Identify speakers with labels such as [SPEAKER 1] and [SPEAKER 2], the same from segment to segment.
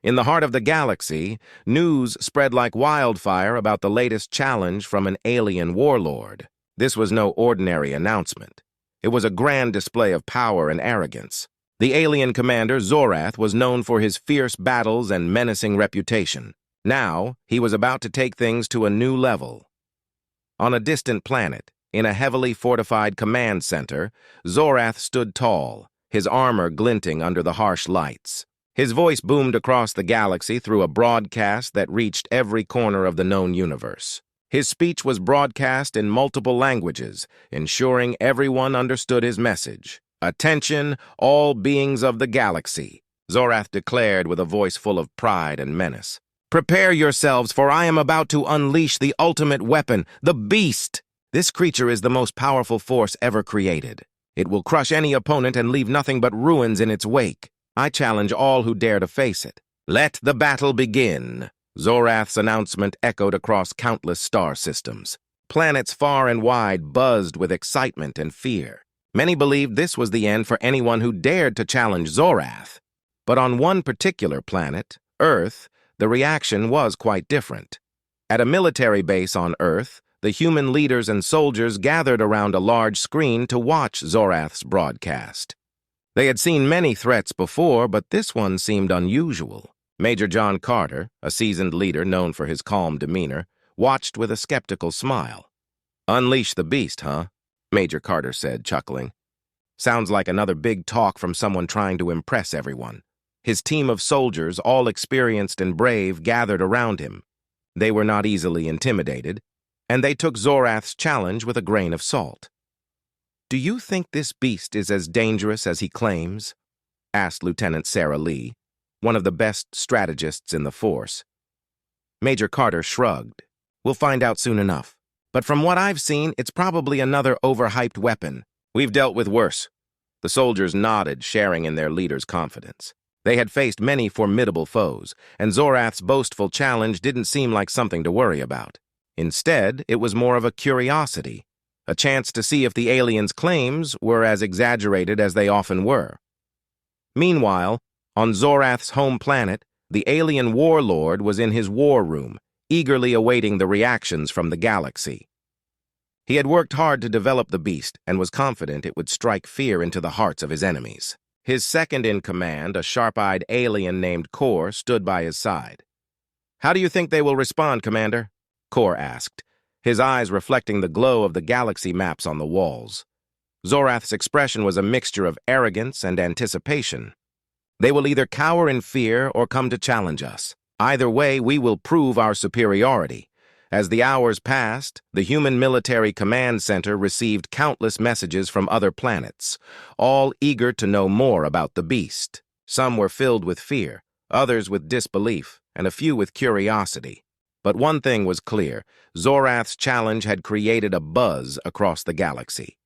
[SPEAKER 1] In the heart of the galaxy, news spread like wildfire about the latest challenge from an alien warlord. This was no ordinary announcement. It was a grand display of power and arrogance. The alien commander, Zorath, was known for his fierce battles and menacing reputation. Now, he was about to take things to a new level. On a distant planet, in a heavily fortified command center, Zorath stood tall, his armor glinting under the harsh lights. His voice boomed across the galaxy through a broadcast that reached every corner of the known universe. His speech was broadcast in multiple languages, ensuring everyone understood his message. "Attention, all beings of the galaxy," Zorath declared with a voice full of pride and menace. "Prepare yourselves, for I am about to unleash the ultimate weapon, the Beast. This creature is the most powerful force ever created. It will crush any opponent and leave nothing but ruins in its wake. I challenge all who dare to face it. Let the battle begin." Zorath's announcement echoed across countless star systems. Planets far and wide buzzed with excitement and fear. Many believed this was the end for anyone who dared to challenge Zorath. But on one particular planet, Earth, the reaction was quite different. At a military base on Earth, the human leaders and soldiers gathered around a large screen to watch Zorath's broadcast. They had seen many threats before, but this one seemed unusual. Major John Carter, a seasoned leader known for his calm demeanor, watched with a skeptical smile. "Unleash the Beast, huh?" Major Carter said, chuckling. "Sounds like another big talk from someone trying to impress everyone." His team of soldiers, all experienced and brave, gathered around him. They were not easily intimidated, and they took Zorath's challenge with a grain of salt. "Do you think this beast is as dangerous as he claims?" asked Lieutenant Sarah Lee, one of the best strategists in the force. Major Carter shrugged. "We'll find out soon enough. But from what I've seen, it's probably another overhyped weapon. We've dealt with worse." The soldiers nodded, sharing in their leader's confidence. They had faced many formidable foes, and Zorath's boastful challenge didn't seem like something to worry about. Instead, it was more of a curiosity, a chance to see if the aliens' claims were as exaggerated as they often were. Meanwhile, on Zorath's home planet, the alien warlord was in his war room, eagerly awaiting the reactions from the galaxy. He had worked hard to develop the beast and was confident it would strike fear into the hearts of his enemies. His second-in-command, a sharp-eyed alien named Kor, stood by his side. "How do you think they will respond, Commander?" Kor asked, his eyes reflecting the glow of the galaxy maps on the walls. Zorath's expression was a mixture of arrogance and anticipation. "They will either cower in fear or come to challenge us. Either way, we will prove our superiority." As the hours passed, the human military command center received countless messages from other planets, all eager to know more about the beast. Some were filled with fear, others with disbelief, and a few with curiosity. But one thing was clear: Zorath's challenge had created a buzz across the galaxy.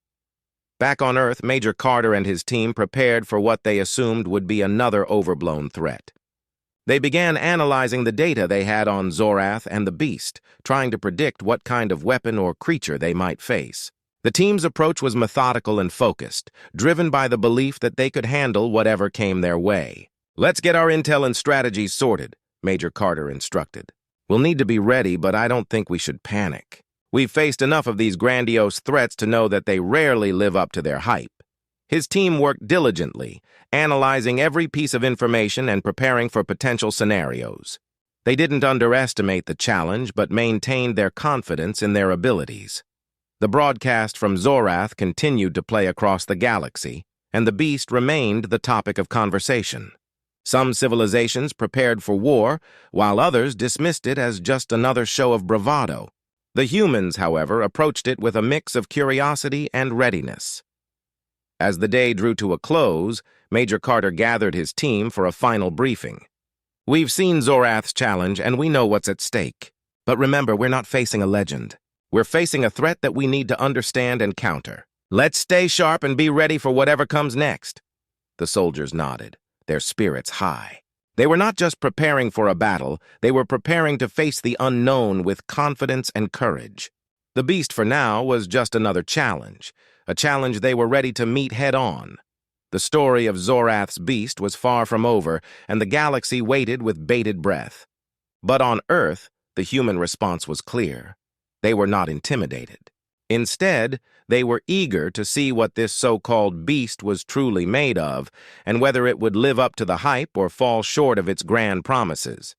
[SPEAKER 1] Back on Earth, Major Carter and his team prepared for what they assumed would be another overblown threat. They began analyzing the data they had on Zorath and the Beast, trying to predict what kind of weapon or creature they might face. The team's approach was methodical and focused, driven by the belief that they could handle whatever came their way. "Let's get our intel and strategies sorted," Major Carter instructed. "We'll need to be ready, but I don't think we should panic. We've faced enough of these grandiose threats to know that they rarely live up to their hype." His team worked diligently, analyzing every piece of information and preparing for potential scenarios. They didn't underestimate the challenge, but maintained their confidence in their abilities. The broadcast from Zorath continued to play across the galaxy, and the beast remained the topic of conversation. Some civilizations prepared for war, while others dismissed it as just another show of bravado. The humans, however, approached it with a mix of curiosity and readiness. As the day drew to a close, Major Carter gathered his team for a final briefing. "We've seen Zorath's challenge, and we know what's at stake. But remember, we're not facing a legend. We're facing a threat that we need to understand and counter. Let's stay sharp and be ready for whatever comes next." The soldiers nodded, their spirits high. They were not just preparing for a battle, they were preparing to face the unknown with confidence and courage. The beast for now was just another challenge, a challenge they were ready to meet head-on. The story of Zorath's beast was far from over, and the galaxy waited with bated breath. But on Earth, the human response was clear. They were not intimidated. Instead, they were eager to see what this so-called beast was truly made of, and whether it would live up to the hype or fall short of its grand promises.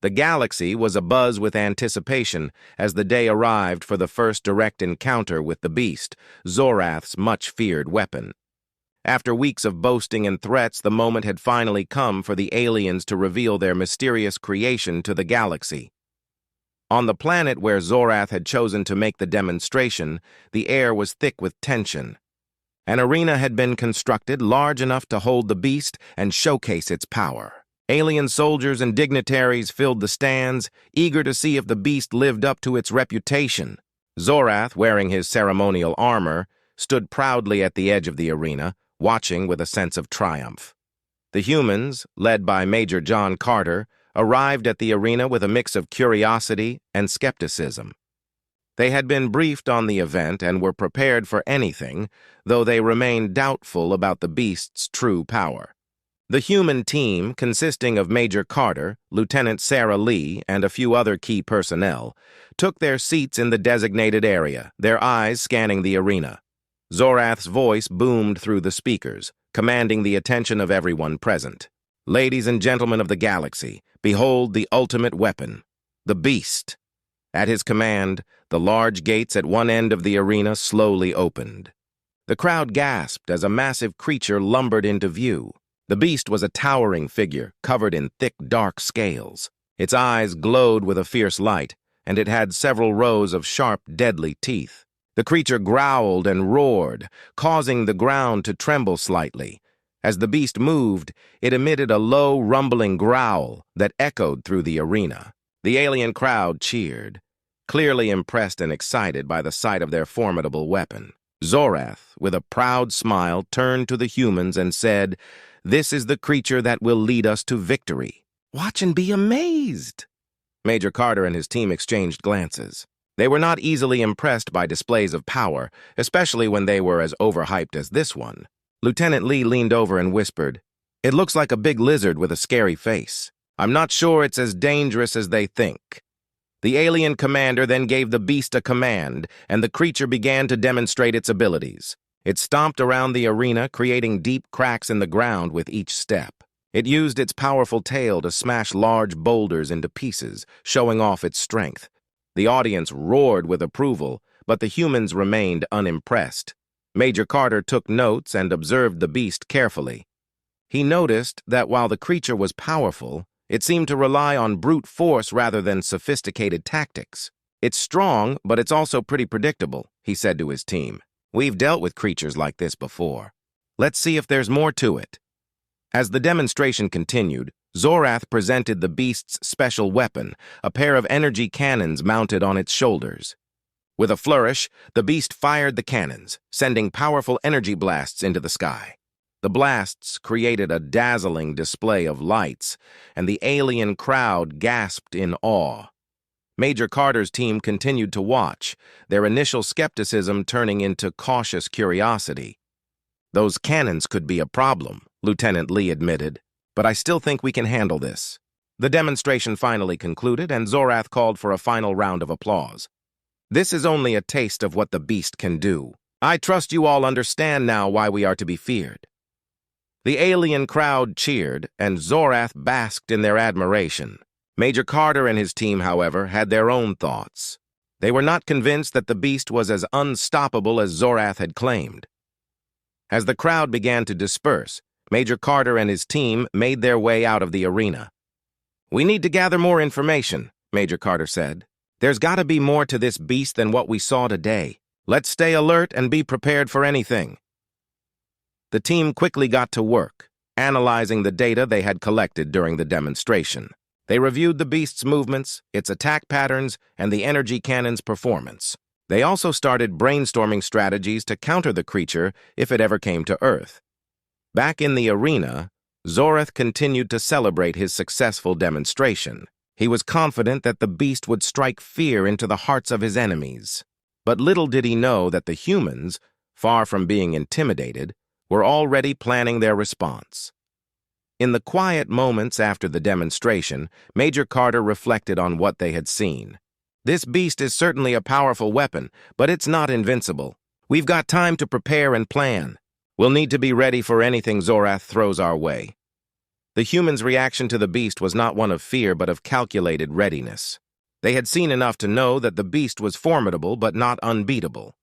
[SPEAKER 1] The galaxy was abuzz with anticipation as the day arrived for the first direct encounter with the beast, Zorath's much-feared weapon. After weeks of boasting and threats, the moment had finally come for the aliens to reveal their mysterious creation to the galaxy. On the planet where Zorath had chosen to make the demonstration, the air was thick with tension. An arena had been constructed large enough to hold the beast and showcase its power. Alien soldiers and dignitaries filled the stands, eager to see if the beast lived up to its reputation. Zorath, wearing his ceremonial armor, stood proudly at the edge of the arena, watching with a sense of triumph. The humans, led by Major John Carter, arrived at the arena with a mix of curiosity and skepticism. They had been briefed on the event and were prepared for anything, though they remained doubtful about the beast's true power. The human team, consisting of Major Carter, Lieutenant Sarah Lee, and a few other key personnel, took their seats in the designated area, their eyes scanning the arena. Zorath's voice boomed through the speakers, commanding the attention of everyone present. "Ladies and gentlemen of the galaxy, behold the ultimate weapon, the beast." At his command, the large gates at one end of the arena slowly opened. The crowd gasped as a massive creature lumbered into view. The beast was a towering figure, covered in thick, dark scales. Its eyes glowed with a fierce light, and it had several rows of sharp, deadly teeth. The creature growled and roared, causing the ground to tremble slightly. As the beast moved, it emitted a low, rumbling growl that echoed through the arena. The alien crowd cheered, clearly impressed and excited by the sight of their formidable weapon. Zorath, with a proud smile, turned to the humans and said, "This is the creature that will lead us to victory. Watch and be amazed." Major Carter and his team exchanged glances. They were not easily impressed by displays of power, especially when they were as overhyped as this one. Lieutenant Lee leaned over and whispered, "It looks like a big lizard with a scary face. I'm not sure it's as dangerous as they think." The alien commander then gave the beast a command, and the creature began to demonstrate its abilities. It stomped around the arena, creating deep cracks in the ground with each step. It used its powerful tail to smash large boulders into pieces, showing off its strength. The audience roared with approval, but the humans remained unimpressed. Major Carter took notes and observed the beast carefully. He noticed that while the creature was powerful, it seemed to rely on brute force rather than sophisticated tactics. "It's strong, but it's also pretty predictable," he said to his team. "We've dealt with creatures like this before. Let's see if there's more to it." As the demonstration continued, Zorath presented the beast's special weapon, a pair of energy cannons mounted on its shoulders. With a flourish, the beast fired the cannons, sending powerful energy blasts into the sky. The blasts created a dazzling display of lights, and the alien crowd gasped in awe. Major Carter's team continued to watch, their initial skepticism turning into cautious curiosity. "Those cannons could be a problem," Lieutenant Lee admitted, "but I still think we can handle this." The demonstration finally concluded, and Zorath called for a final round of applause. "This is only a taste of what the beast can do. I trust you all understand now why we are to be feared." The alien crowd cheered, and Zorath basked in their admiration. Major Carter and his team, however, had their own thoughts. They were not convinced that the beast was as unstoppable as Zorath had claimed. As the crowd began to disperse, Major Carter and his team made their way out of the arena. "We need to gather more information," Major Carter said. "There's got to be more to this beast than what we saw today. Let's stay alert and be prepared for anything." The team quickly got to work, analyzing the data they had collected during the demonstration. They reviewed the beast's movements, its attack patterns, and the energy cannon's performance. They also started brainstorming strategies to counter the creature if it ever came to Earth. Back in the arena, Zorath continued to celebrate his successful demonstration. He was confident that the beast would strike fear into the hearts of his enemies. But little did he know that the humans, far from being intimidated, were already planning their response. In the quiet moments after the demonstration, Major Carter reflected on what they had seen. This beast is certainly a powerful weapon, but it's not invincible. We've got time to prepare and plan. We'll need to be ready for anything Zorath throws our way. The humans' reaction to the beast was not one of fear, but of calculated readiness. They had seen enough to know that the beast was formidable but not unbeatable.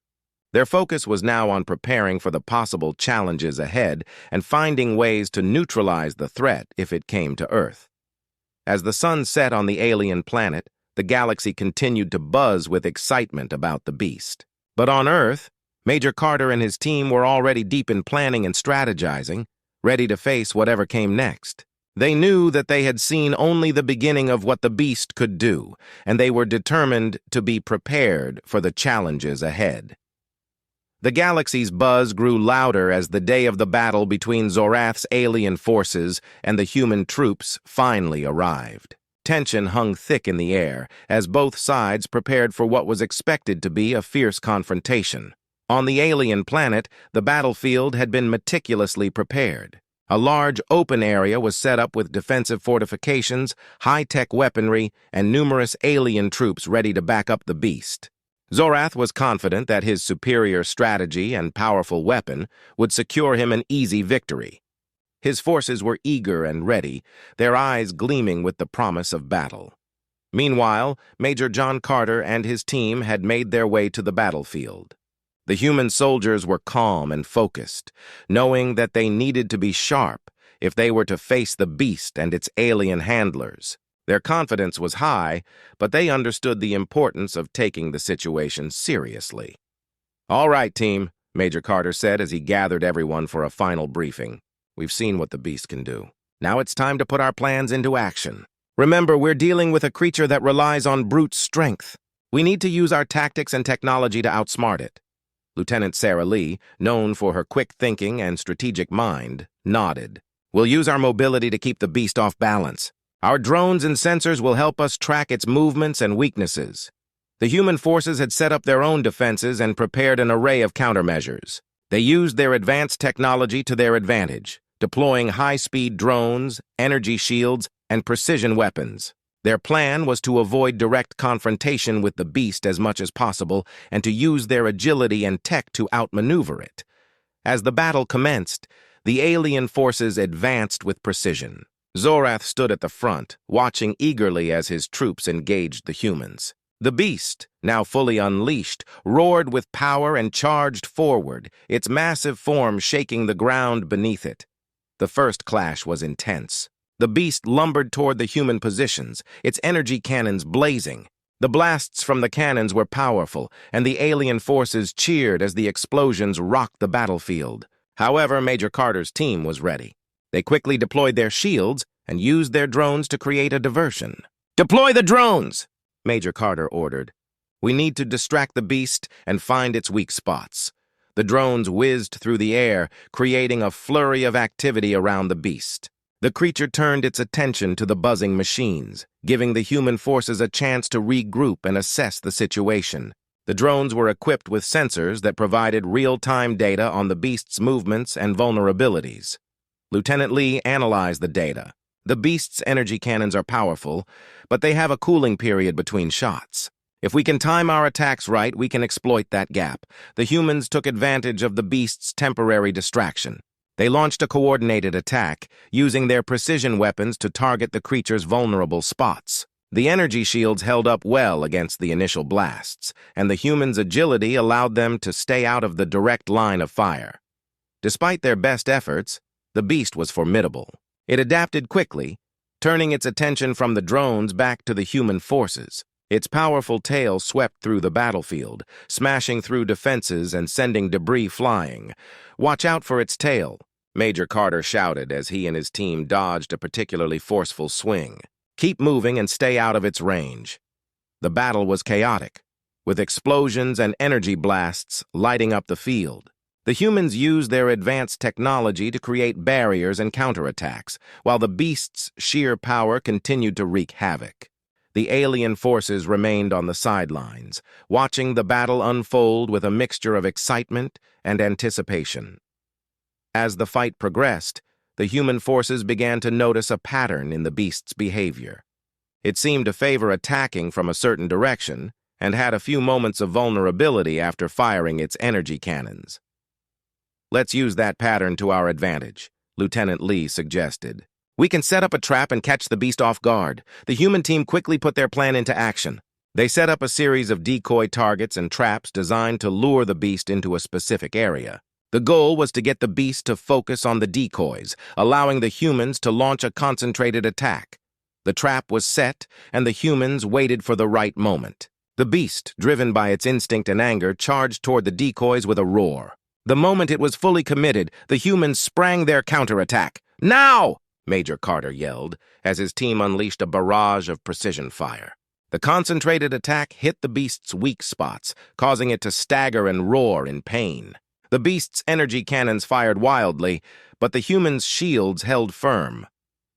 [SPEAKER 1] Their focus was now on preparing for the possible challenges ahead and finding ways to neutralize the threat if it came to Earth. As the sun set on the alien planet, the galaxy continued to buzz with excitement about the beast. But on Earth, Major Carter and his team were already deep in planning and strategizing, ready to face whatever came next. They knew that they had seen only the beginning of what the beast could do, and they were determined to be prepared for the challenges ahead. The galaxy's buzz grew louder as the day of the battle between Zorath's alien forces and the human troops finally arrived. Tension hung thick in the air as both sides prepared for what was expected to be a fierce confrontation. On the alien planet, the battlefield had been meticulously prepared. A large open area was set up with defensive fortifications, high-tech weaponry, and numerous alien troops ready to back up the beast. Zorath was confident that his superior strategy and powerful weapon would secure him an easy victory. His forces were eager and ready, their eyes gleaming with the promise of battle. Meanwhile, Major John Carter and his team had made their way to the battlefield. The human soldiers were calm and focused, knowing that they needed to be sharp if they were to face the beast and its alien handlers. Their confidence was high, but they understood the importance of taking the situation seriously. "All right, team," Major Carter said as he gathered everyone for a final briefing. "We've seen what the beast can do. Now it's time to put our plans into action. Remember, we're dealing with a creature that relies on brute strength. We need to use our tactics and technology to outsmart it." Lieutenant Sarah Lee, known for her quick thinking and strategic mind, nodded. "We'll use our mobility to keep the beast off balance. Our drones and sensors will help us track its movements and weaknesses." The human forces had set up their own defenses and prepared an array of countermeasures. They used their advanced technology to their advantage, deploying high-speed drones, energy shields, and precision weapons. Their plan was to avoid direct confrontation with the beast as much as possible and to use their agility and tech to outmaneuver it. As the battle commenced, the alien forces advanced with precision. Zorath stood at the front, watching eagerly as his troops engaged the humans. The beast, now fully unleashed, roared with power and charged forward, its massive form shaking the ground beneath it. The first clash was intense. The beast lumbered toward the human positions, its energy cannons blazing. The blasts from the cannons were powerful, and the alien forces cheered as the explosions rocked the battlefield. However, Major Carter's team was ready. They quickly deployed their shields and used their drones to create a diversion. "Deploy the drones!" Major Carter ordered. "We need to distract the beast and find its weak spots." The drones whizzed through the air, creating a flurry of activity around the beast. The creature turned its attention to the buzzing machines, giving the human forces a chance to regroup and assess the situation. The drones were equipped with sensors that provided real-time data on the beast's movements and vulnerabilities. Lieutenant Lee analyzed the data. The beast's energy cannons are powerful, but they have a cooling period between shots. If we can time our attacks right, we can exploit that gap. The humans took advantage of the beast's temporary distraction. They launched a coordinated attack, using their precision weapons to target the creature's vulnerable spots. The energy shields held up well against the initial blasts, and the humans' agility allowed them to stay out of the direct line of fire. Despite their best efforts, the beast was formidable. It adapted quickly, turning its attention from the drones back to the human forces. Its powerful tail swept through the battlefield, smashing through defenses and sending debris flying. "Watch out for its tail," Major Carter shouted as he and his team dodged a particularly forceful swing. "Keep moving and stay out of its range." The battle was chaotic, with explosions and energy blasts lighting up the field. The humans used their advanced technology to create barriers and counterattacks, while the beast's sheer power continued to wreak havoc. The alien forces remained on the sidelines, watching the battle unfold with a mixture of excitement and anticipation. As the fight progressed, the human forces began to notice a pattern in the beast's behavior. It seemed to favor attacking from a certain direction and had a few moments of vulnerability after firing its energy cannons. "Let's use that pattern to our advantage," Lieutenant Lee suggested. "We can set up a trap and catch the beast off guard." The human team quickly put their plan into action. They set up a series of decoy targets and traps designed to lure the beast into a specific area. The goal was to get the beast to focus on the decoys, allowing the humans to launch a concentrated attack. The trap was set, and the humans waited for the right moment. The beast, driven by its instinct and anger, charged toward the decoys with a roar. The moment it was fully committed, the humans sprang their counterattack. "Now!" Major Carter yelled, as his team unleashed a barrage of precision fire. The concentrated attack hit the beast's weak spots, causing it to stagger and roar in pain. The beast's energy cannons fired wildly, but the humans' shields held firm.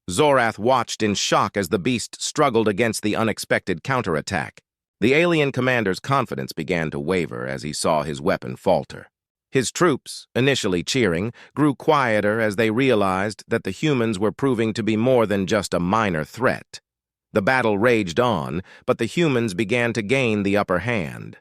[SPEAKER 1] Zorath watched in shock as the beast struggled against the unexpected counterattack. The alien commander's confidence began to waver as he saw his weapon falter. His troops, initially cheering, grew quieter as they realized that the humans were proving to be more than just a minor threat. The battle raged on, but the humans began to gain the upper hand.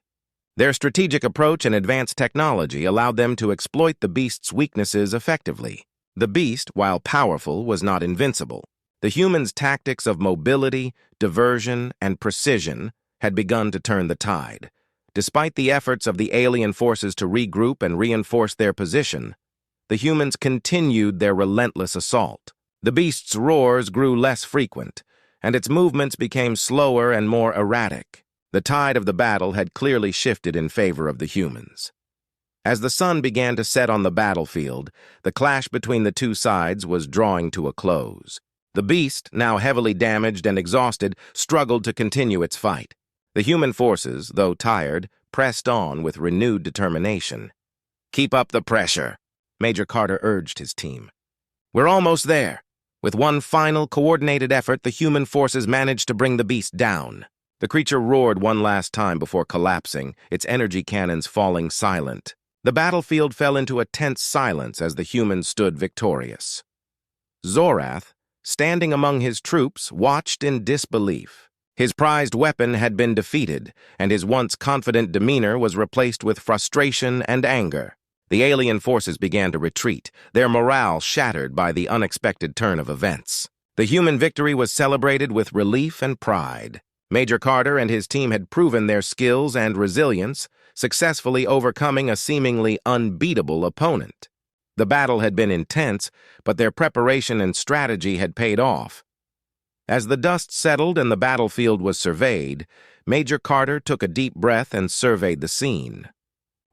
[SPEAKER 1] Their strategic approach and advanced technology allowed them to exploit the beast's weaknesses effectively. The beast, while powerful, was not invincible. The humans' tactics of mobility, diversion, and precision had begun to turn the tide. Despite the efforts of the alien forces to regroup and reinforce their position, the humans continued their relentless assault. The beast's roars grew less frequent, and its movements became slower and more erratic. The tide of the battle had clearly shifted in favor of the humans. As the sun began to set on the battlefield, the clash between the two sides was drawing to a close. The beast, now heavily damaged and exhausted, struggled to continue its fight. The human forces, though tired, pressed on with renewed determination. "Keep up the pressure," Major Carter urged his team. "We're almost there." With one final coordinated effort, the human forces managed to bring the beast down. The creature roared one last time before collapsing, its energy cannons falling silent. The battlefield fell into a tense silence as the humans stood victorious. Zorath, standing among his troops, watched in disbelief. His prized weapon had been defeated, and his once confident demeanor was replaced with frustration and anger. The alien forces began to retreat, their morale shattered by the unexpected turn of events. The human victory was celebrated with relief and pride. Major Carter and his team had proven their skills and resilience, successfully overcoming a seemingly unbeatable opponent. The battle had been intense, but their preparation and strategy had paid off. As the dust settled and the battlefield was surveyed, Major Carter took a deep breath and surveyed the scene.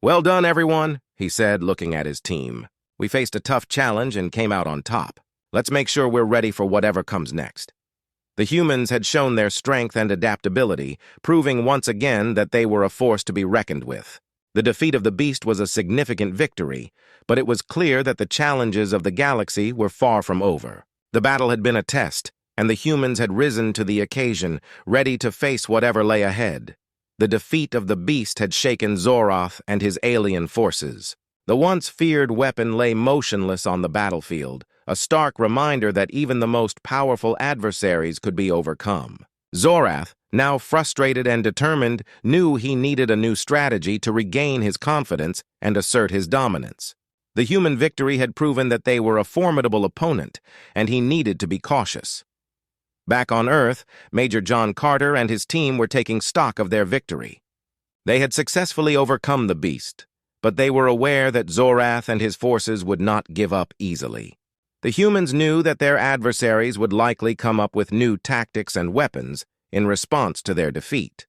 [SPEAKER 1] "Well done, everyone," he said, looking at his team. "We faced a tough challenge and came out on top. Let's make sure we're ready for whatever comes next." The humans had shown their strength and adaptability, proving once again that they were a force to be reckoned with. The defeat of the beast was a significant victory, but it was clear that the challenges of the galaxy were far from over. The battle had been a test, and the humans had risen to the occasion, ready to face whatever lay ahead. The defeat of the beast had shaken Zorath and his alien forces. The once feared weapon lay motionless on the battlefield, a stark reminder that even the most powerful adversaries could be overcome. Zorath, now frustrated and determined, knew he needed a new strategy to regain his confidence and assert his dominance. The human victory had proven that they were a formidable opponent, and he needed to be cautious. Back on Earth, Major John Carter and his team were taking stock of their victory. They had successfully overcome the beast, but they were aware that Zorath and his forces would not give up easily. The humans knew that their adversaries would likely come up with new tactics and weapons in response to their defeat.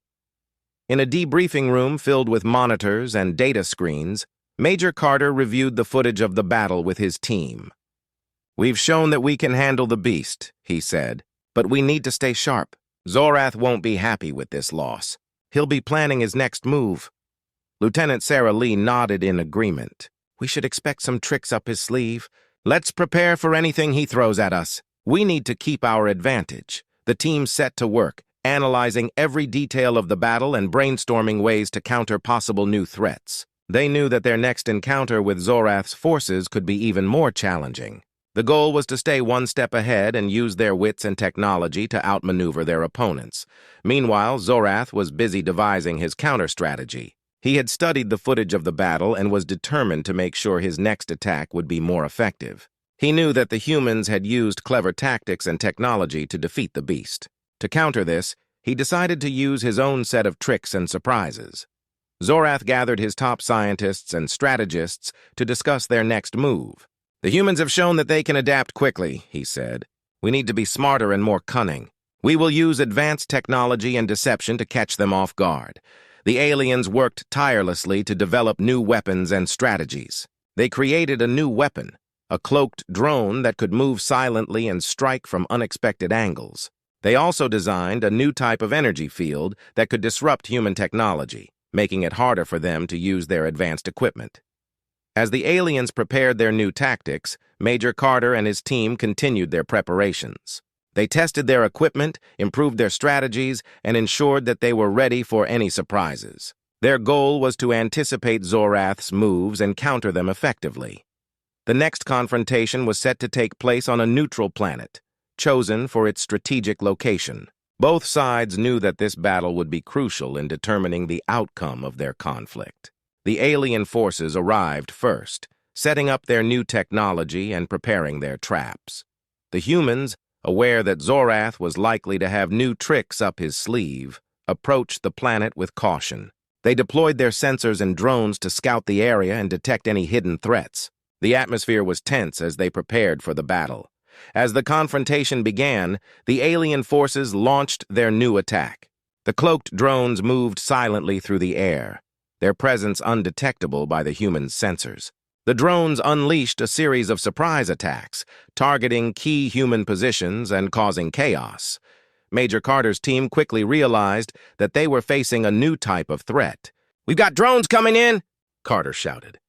[SPEAKER 1] In a debriefing room filled with monitors and data screens, Major Carter reviewed the footage of the battle with his team. "We've shown that we can handle the beast," he said, "but we need to stay sharp. Zorath won't be happy with this loss. He'll be planning his next move." Lieutenant Sarah Lee nodded in agreement. "We should expect some tricks up his sleeve. Let's prepare for anything he throws at us. We need to keep our advantage." The team set to work, analyzing every detail of the battle and brainstorming ways to counter possible new threats. They knew that their next encounter with Zorath's forces could be even more challenging. The goal was to stay one step ahead and use their wits and technology to outmaneuver their opponents. Meanwhile, Zorath was busy devising his counter-strategy. He had studied the footage of the battle and was determined to make sure his next attack would be more effective. He knew that the humans had used clever tactics and technology to defeat the beast. To counter this, he decided to use his own set of tricks and surprises. Zorath gathered his top scientists and strategists to discuss their next move. "The humans have shown that they can adapt quickly," he said. "We need to be smarter and more cunning. We will use advanced technology and deception to catch them off guard." The aliens worked tirelessly to develop new weapons and strategies. They created a new weapon, a cloaked drone that could move silently and strike from unexpected angles. They also designed a new type of energy field that could disrupt human technology, making it harder for them to use their advanced equipment. As the aliens prepared their new tactics, Major Carter and his team continued their preparations. They tested their equipment, improved their strategies, and ensured that they were ready for any surprises. Their goal was to anticipate Zorath's moves and counter them effectively. The next confrontation was set to take place on a neutral planet, chosen for its strategic location. Both sides knew that this battle would be crucial in determining the outcome of their conflict. The alien forces arrived first, setting up their new technology and preparing their traps. The humans, aware that Zorath was likely to have new tricks up his sleeve, approached the planet with caution. They deployed their sensors and drones to scout the area and detect any hidden threats. The atmosphere was tense as they prepared for the battle. As the confrontation began, the alien forces launched their new attack. The cloaked drones moved silently through the air, their presence undetectable by the humans' sensors. The drones unleashed a series of surprise attacks, targeting key human positions and causing chaos. Major Carter's team quickly realized that they were facing a new type of threat. "We've got drones coming in!" Carter shouted.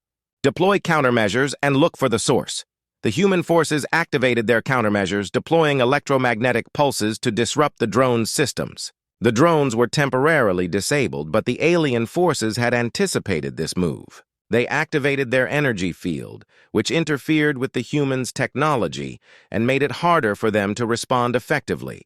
[SPEAKER 1] "Deploy countermeasures and look for the source." The human forces activated their countermeasures, deploying electromagnetic pulses to disrupt the drones' systems. The drones were temporarily disabled, but the alien forces had anticipated this move. They activated their energy field, which interfered with the humans' technology and made it harder for them to respond effectively.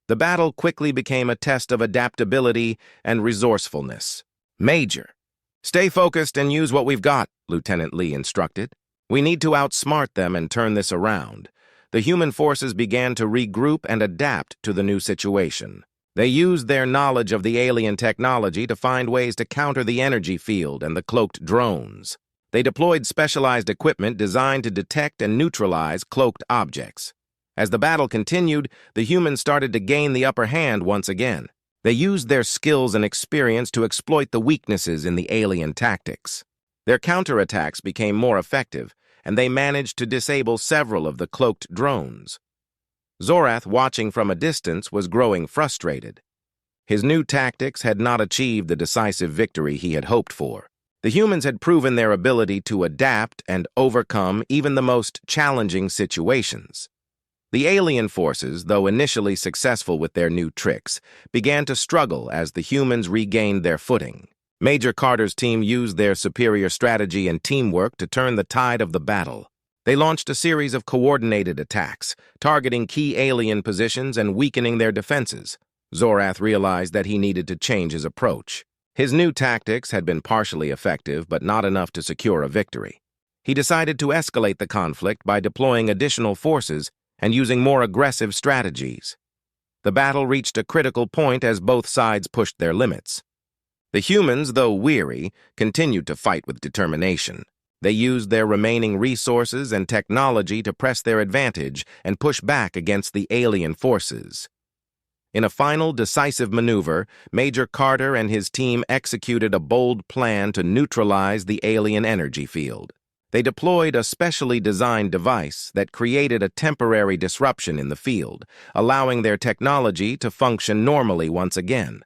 [SPEAKER 1] The battle quickly became a test of adaptability and resourcefulness. "Major, stay focused and use what we've got," Lieutenant Lee instructed. "We need to outsmart them and turn this around." The human forces began to regroup and adapt to the new situation. They used their knowledge of the alien technology to find ways to counter the energy field and the cloaked drones. They deployed specialized equipment designed to detect and neutralize cloaked objects. As the battle continued, the humans started to gain the upper hand once again. They used their skills and experience to exploit the weaknesses in the alien tactics. Their counterattacks became more effective, and they managed to disable several of the cloaked drones. Zorath, watching from a distance, was growing frustrated. His new tactics had not achieved the decisive victory he had hoped for. The humans had proven their ability to adapt and overcome even the most challenging situations. The alien forces, though initially successful with their new tricks, began to struggle as the humans regained their footing. Major Carter's team used their superior strategy and teamwork to turn the tide of the battle. They launched a series of coordinated attacks, targeting key alien positions and weakening their defenses. Zorath realized that he needed to change his approach. His new tactics had been partially effective, but not enough to secure a victory. He decided to escalate the conflict by deploying additional forces and using more aggressive strategies. The battle reached a critical point as both sides pushed their limits. The humans, though weary, continued to fight with determination. They used their remaining resources and technology to press their advantage and push back against the alien forces. In a final, decisive maneuver, Major Carter and his team executed a bold plan to neutralize the alien energy field. They deployed a specially designed device that created a temporary disruption in the field, allowing their technology to function normally once again.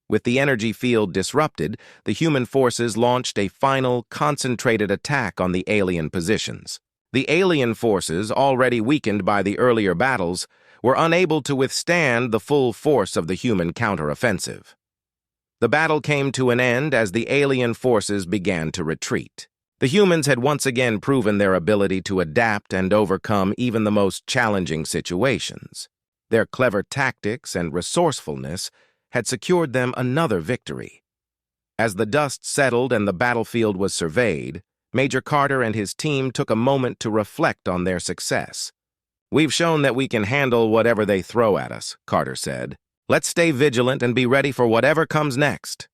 [SPEAKER 1] With the energy field disrupted, the human forces launched a final, concentrated attack on the alien positions. The alien forces, already weakened by the earlier battles, were unable to withstand the full force of the human counteroffensive. The battle came to an end as the alien forces began to retreat. The humans had once again proven their ability to adapt and overcome even the most challenging situations. Their clever tactics and resourcefulness had secured them another victory. As the dust settled and the battlefield was surveyed, Major Carter and his team took a moment to reflect on their success. "We've shown that we can handle whatever they throw at us," Carter said. "Let's stay vigilant and be ready for whatever comes next."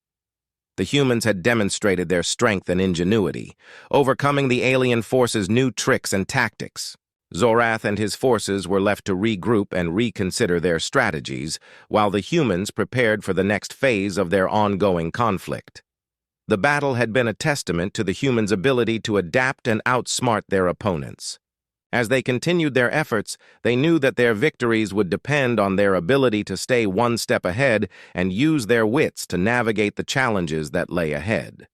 [SPEAKER 1] The humans had demonstrated their strength and ingenuity, overcoming the alien forces' new tricks and tactics. Zorath and his forces were left to regroup and reconsider their strategies, while the humans prepared for the next phase of their ongoing conflict. The battle had been a testament to the humans' ability to adapt and outsmart their opponents. As they continued their efforts, they knew that their victories would depend on their ability to stay one step ahead and use their wits to navigate the challenges that lay ahead.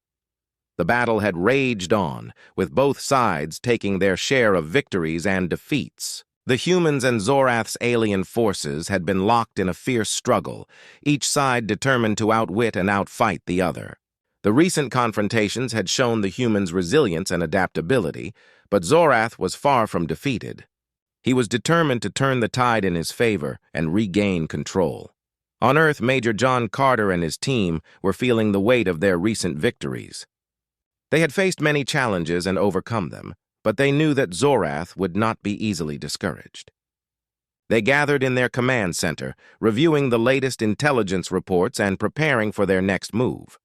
[SPEAKER 1] The battle had raged on, with both sides taking their share of victories and defeats. The humans and Zorath's alien forces had been locked in a fierce struggle, each side determined to outwit and outfight the other. The recent confrontations had shown the humans' resilience and adaptability, but Zorath was far from defeated. He was determined to turn the tide in his favor and regain control. On Earth, Major John Carter and his team were feeling the weight of their recent victories. They had faced many challenges and overcome them, but they knew that Zorath would not be easily discouraged. They gathered in their command center, reviewing the latest intelligence reports and preparing for their next move.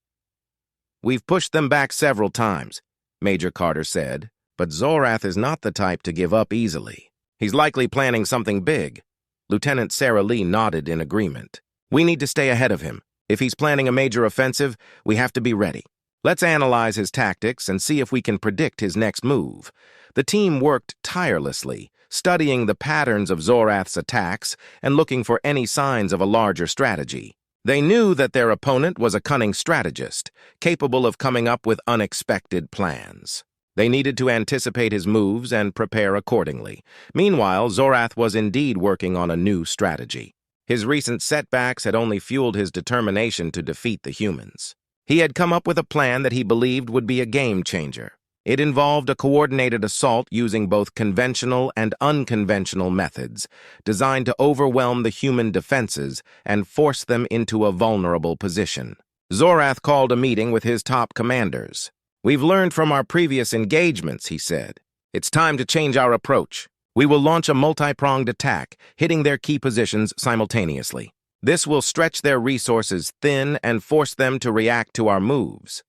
[SPEAKER 1] "We've pushed them back several times," Major Carter said, "but Zorath is not the type to give up easily. He's likely planning something big." Lieutenant Sarah Lee nodded in agreement. "We need to stay ahead of him. If he's planning a major offensive, we have to be ready. Let's analyze his tactics and see if we can predict his next move." The team worked tirelessly, studying the patterns of Zorath's attacks and looking for any signs of a larger strategy. They knew that their opponent was a cunning strategist, capable of coming up with unexpected plans. They needed to anticipate his moves and prepare accordingly. Meanwhile, Zorath was indeed working on a new strategy. His recent setbacks had only fueled his determination to defeat the humans. He had come up with a plan that he believed would be a game changer. It involved a coordinated assault using both conventional and unconventional methods, designed to overwhelm the human defenses and force them into a vulnerable position. Zorath called a meeting with his top commanders. "We've learned from our previous engagements," he said. "It's time to change our approach. We will launch a multi-pronged attack, hitting their key positions simultaneously. This will stretch their resources thin and force them to react to our moves."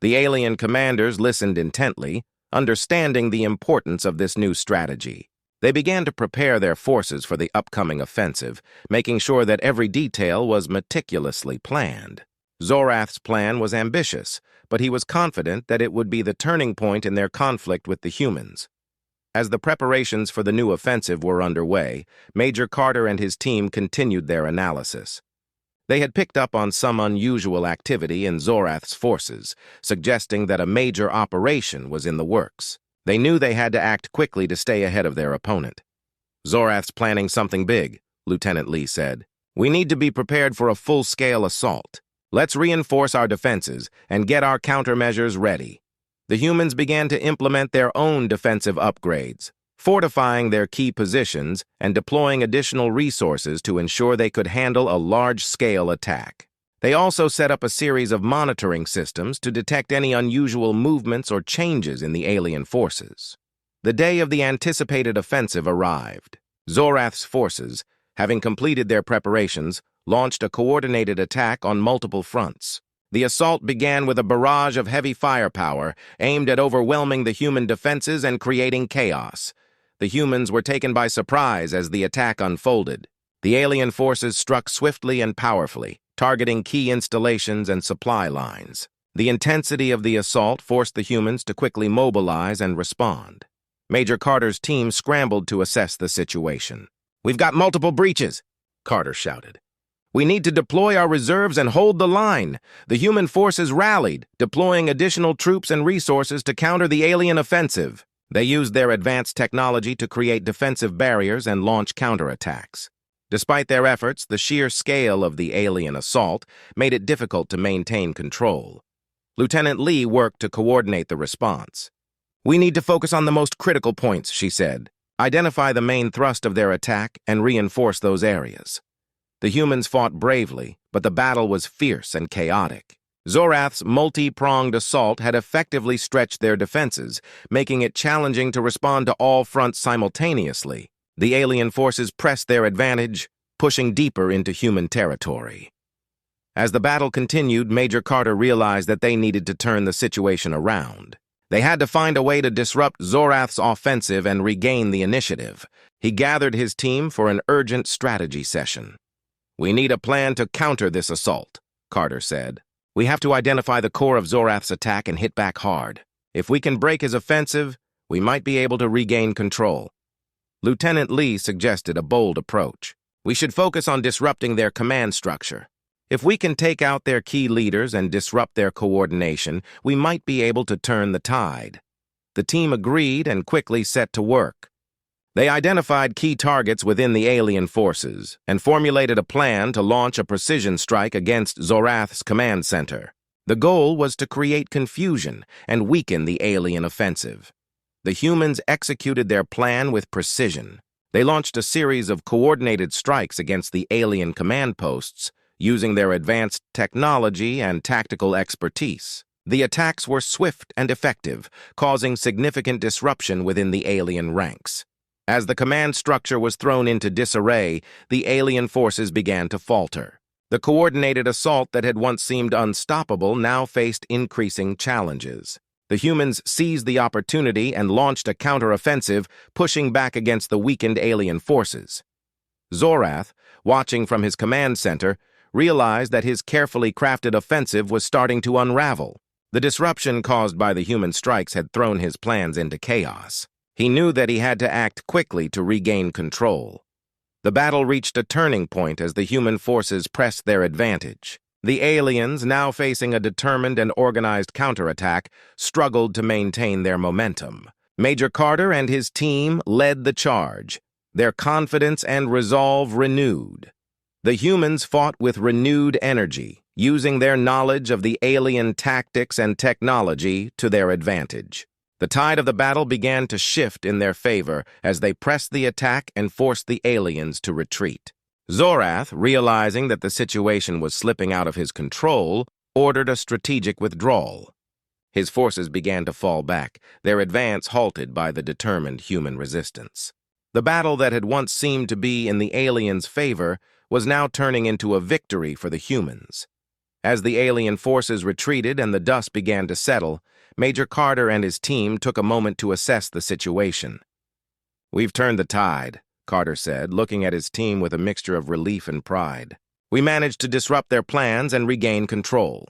[SPEAKER 1] The alien commanders listened intently, understanding the importance of this new strategy. They began to prepare their forces for the upcoming offensive, making sure that every detail was meticulously planned. Zorath's plan was ambitious, but he was confident that it would be the turning point in their conflict with the humans. As the preparations for the new offensive were underway, Major Carter and his team continued their analysis. They had picked up on some unusual activity in Zorath's forces, suggesting that a major operation was in the works. They knew they had to act quickly to stay ahead of their opponent. "Zorath's planning something big," Lieutenant Lee said. "We need to be prepared for a full-scale assault. Let's reinforce our defenses and get our countermeasures ready." The humans began to implement their own defensive upgrades, fortifying their key positions and deploying additional resources to ensure they could handle a large-scale attack. They also set up a series of monitoring systems to detect any unusual movements or changes in the alien forces. The day of the anticipated offensive arrived. Zorath's forces, having completed their preparations, launched a coordinated attack on multiple fronts. The assault began with a barrage of heavy firepower aimed at overwhelming the human defenses and creating chaos. The humans were taken by surprise as the attack unfolded. The alien forces struck swiftly and powerfully, targeting key installations and supply lines. The intensity of the assault forced the humans to quickly mobilize and respond. Major Carter's team scrambled to assess the situation. "We've got multiple breaches," Carter shouted. "We need to deploy our reserves and hold the line." The human forces rallied, deploying additional troops and resources to counter the alien offensive. They used their advanced technology to create defensive barriers and launch counterattacks. Despite their efforts, the sheer scale of the alien assault made it difficult to maintain control. Lieutenant Lee worked to coordinate the response. "We need to focus on the most critical points," she said. "Identify the main thrust of their attack and reinforce those areas." The humans fought bravely, but the battle was fierce and chaotic. Zorath's multi-pronged assault had effectively stretched their defenses, making it challenging to respond to all fronts simultaneously. The alien forces pressed their advantage, pushing deeper into human territory. As the battle continued, Major Carter realized that they needed to turn the situation around. They had to find a way to disrupt Zorath's offensive and regain the initiative. He gathered his team for an urgent strategy session. "We need a plan to counter this assault," Carter said. "We have to identify the core of Zorath's attack and hit back hard. If we can break his offensive, we might be able to regain control." Lieutenant Lee suggested a bold approach. "We should focus on disrupting their command structure. If we can take out their key leaders and disrupt their coordination, we might be able to turn the tide." The team agreed and quickly set to work. They identified key targets within the alien forces and formulated a plan to launch a precision strike against Zorath's command center. The goal was to create confusion and weaken the alien offensive. The humans executed their plan with precision. They launched a series of coordinated strikes against the alien command posts, using their advanced technology and tactical expertise. The attacks were swift and effective, causing significant disruption within the alien ranks. As the command structure was thrown into disarray, the alien forces began to falter. The coordinated assault that had once seemed unstoppable now faced increasing challenges. The humans seized the opportunity and launched a counteroffensive, pushing back against the weakened alien forces. Zorath, watching from his command center, realized that his carefully crafted offensive was starting to unravel. The disruption caused by the human strikes had thrown his plans into chaos. He knew that he had to act quickly to regain control. The battle reached a turning point as the human forces pressed their advantage. The aliens, now facing a determined and organized counterattack, struggled to maintain their momentum. Major Carter and his team led the charge, their confidence and resolve renewed. The humans fought with renewed energy, using their knowledge of the alien tactics and technology to their advantage. The tide of the battle began to shift in their favor as they pressed the attack and forced the aliens to retreat. Zorath, realizing that the situation was slipping out of his control, ordered a strategic withdrawal. His forces began to fall back, their advance halted by the determined human resistance. The battle that had once seemed to be in the aliens' favor was now turning into a victory for the humans. As the alien forces retreated and the dust began to settle, Major Carter and his team took a moment to assess the situation. "We've turned the tide," Carter said, looking at his team with a mixture of relief and pride. "We managed to disrupt their plans and regain control."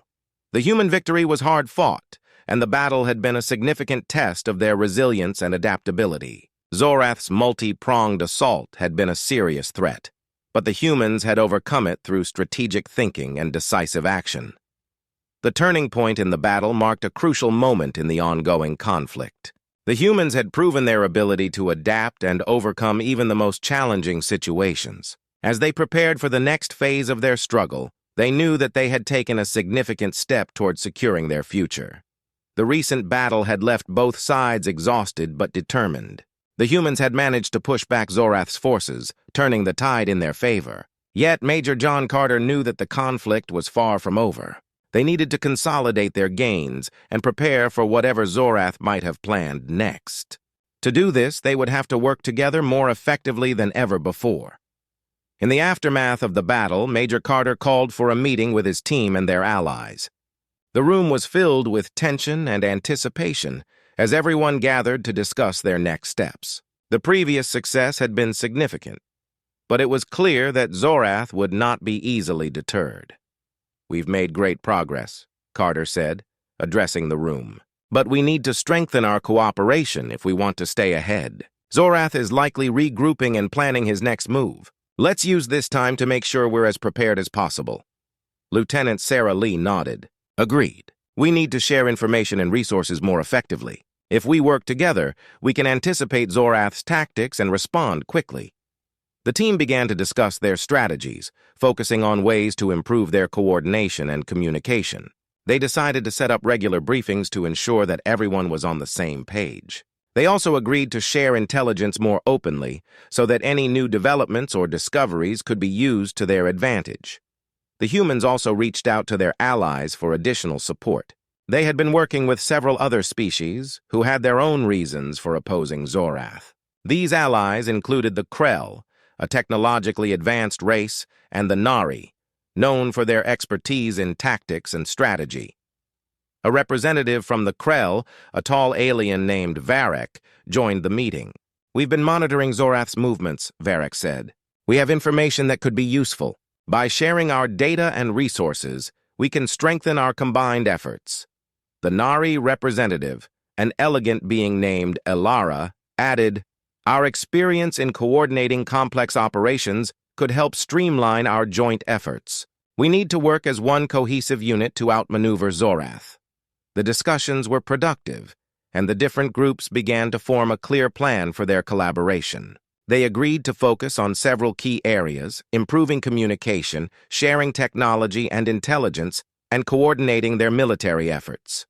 [SPEAKER 1] The human victory was hard-fought, and the battle had been a significant test of their resilience and adaptability. Zorath's multi-pronged assault had been a serious threat, but the humans had overcome it through strategic thinking and decisive action. The turning point in the battle marked a crucial moment in the ongoing conflict. The humans had proven their ability to adapt and overcome even the most challenging situations. As they prepared for the next phase of their struggle, they knew that they had taken a significant step toward securing their future. The recent battle had left both sides exhausted but determined. The humans had managed to push back Zorath's forces, turning the tide in their favor. Yet Major John Carter knew that the conflict was far from over. They needed to consolidate their gains and prepare for whatever Zorath might have planned next. To do this, they would have to work together more effectively than ever before. In the aftermath of the battle, Major Carter called for a meeting with his team and their allies. The room was filled with tension and anticipation as everyone gathered to discuss their next steps. The previous success had been significant, but it was clear that Zorath would not be easily deterred. "We've made great progress," Carter said, addressing the room. "But we need to strengthen our cooperation if we want to stay ahead. Zorath is likely regrouping and planning his next move. Let's use this time to make sure we're as prepared as possible." Lieutenant Sarah Lee nodded. "Agreed. We need to share information and resources more effectively. If we work together, we can anticipate Zorath's tactics and respond quickly." The team began to discuss their strategies, focusing on ways to improve their coordination and communication. They decided to set up regular briefings to ensure that everyone was on the same page. They also agreed to share intelligence more openly so that any new developments or discoveries could be used to their advantage. The humans also reached out to their allies for additional support. They had been working with several other species who had their own reasons for opposing Zorath. These allies included the Krell, a technologically advanced race, and the Nari, known for their expertise in tactics and strategy. A representative from the Krell, a tall alien named Varek, joined the meeting. "We've been monitoring Zorath's movements," Varek said. "We have information that could be useful. By sharing our data and resources, we can strengthen our combined efforts." The Nari representative, an elegant being named Elara, added, "Our experience in coordinating complex operations could help streamline our joint efforts. We need to work as one cohesive unit to outmaneuver Zorath." The discussions were productive, and the different groups began to form a clear plan for their collaboration. They agreed to focus on several key areas, improving communication, sharing technology and intelligence, and coordinating their military efforts.